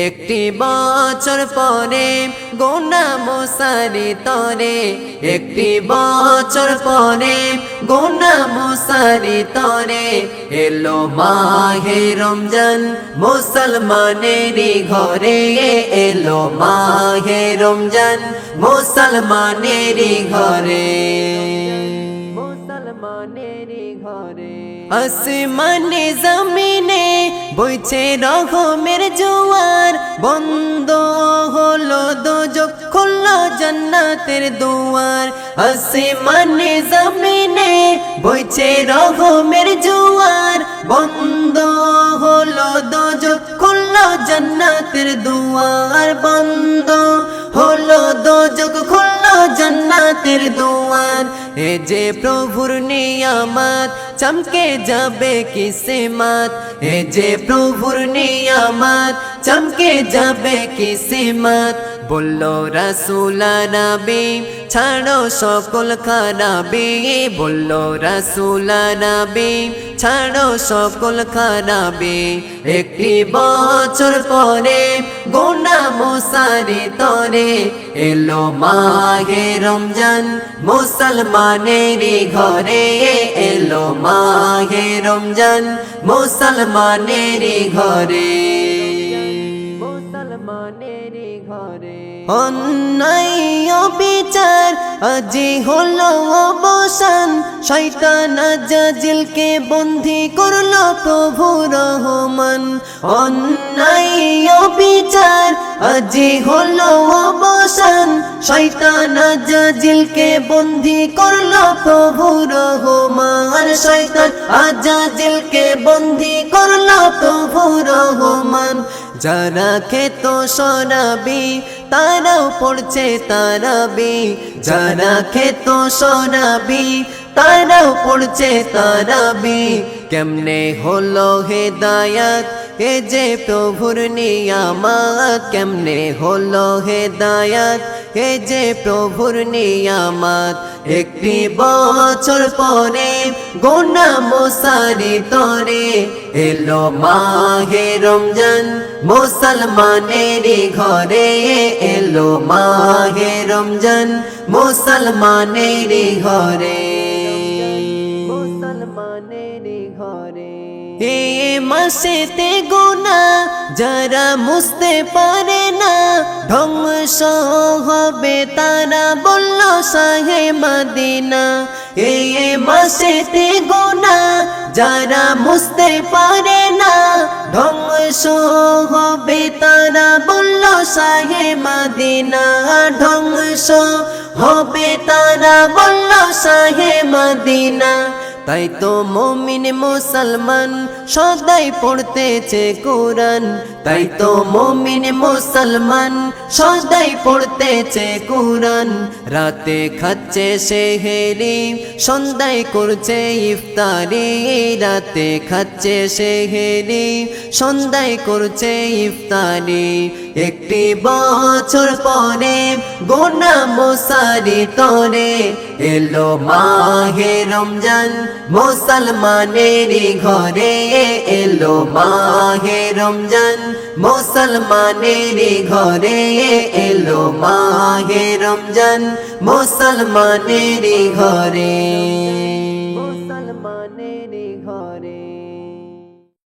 একটি বছর পরে গোনা মোসারি তরে, একটি বছর পরে গোনা মোসারি তরে, এলো মাহে রমজান মুসলমানেরই ঘরে, এলো মাহে রমজান মুসলমানেরই ঘরে, মুসলমানেরই ঘরে। আসমানে জমিনে বইছে রহমের জোয়ার, বন্ধ হলো দোজখ খুললো জান্নাতের দুয়ার। আসমানে জমিনে বইছে রহমের জোয়ার, বন্ধ হলো দোজখ খুললো জান্নাতের দুয়ার, বন্ধ হলো দোজখ খুললো জান্নাতের দুয়ার। এ যে প্রভুর নিয়ামত চমকে যাবে কিসমত, এ যে প্রভুর নিয়ামত চমকে যাবে কিসমত। বললো রাসূল নবী ছাড়ো সকল খারাপি, বললো রাসূল নবী ছাড়ো সকল খারাপি। একটি বছর পরে গোনা মোসারি তরে, এলো মাহে রমজান মুসলমানেরই ঘরে, এলো মাহে রমজান মুসলমানেরই ঘরে, মুসলমানেরই ঘরে। অন্যায় বিচার আজি হলো অবসান, শয়তান আজাজিলকে বন্দী করলো প্রভু রহমান। অন্যায় বিচার আজি হলো অবসান, শয়তান আজাজিলকে বন্দী করলো প্রভু রহমান, শয়তান আজাজিলকে বন্দী করলো প্রভু রহমান। যারা খেত শরাবি তারাও পড়ছে তারাবি, যারা খেত শরাবি তারাও পড়ছে তারাবি। কেমনে হলো হেদায়াত এ যে প্রভুর নিয়ামত, কেমনে হলো হেদায়াত এ যে প্রভুর নিয়ামত। একটি বছর পরে গোনা মোসারি তরে, এলো মাহে রমজান মুসলমানেরই ঘরে, এলো মাহে রমজান মুসলমানেরই ঘরে, মুসলমানেরই ঘরে। এ মাসেতে গোনা যারা মুছতে পারে না, ধ্বংস হবে তারা বলল শাহে মদিনা। এ মাসেতে গোনা যারা মুছতে পারে না, ধ্বংস হবে তারা বলল শাহে মদিনা, ধ্বংস হবে তারা বলল শাহে মদিনা। তাই তো মুমিন মুসলমান সদাই পড়তেছে কোরআন, তাই তো মুমিন মুসলমান সদাই পড়তেছে কোরআন। রাতে খাচ্ছে সেহেরি সন্ধ্যায় করছে ইফতারি, রাতে খাচ্ছে সেহেরি সন্ধ্যায় করছে ইফতারি। একটি বছর পরে গোনা মোসারি তরে, এলো মাহে রমজান মুসলমানেরই ঘরে, এলো মাহে রমজান মুসলমানেরই ঘরে, এলো মাহে রমজান মুসলমানেরই ঘরে।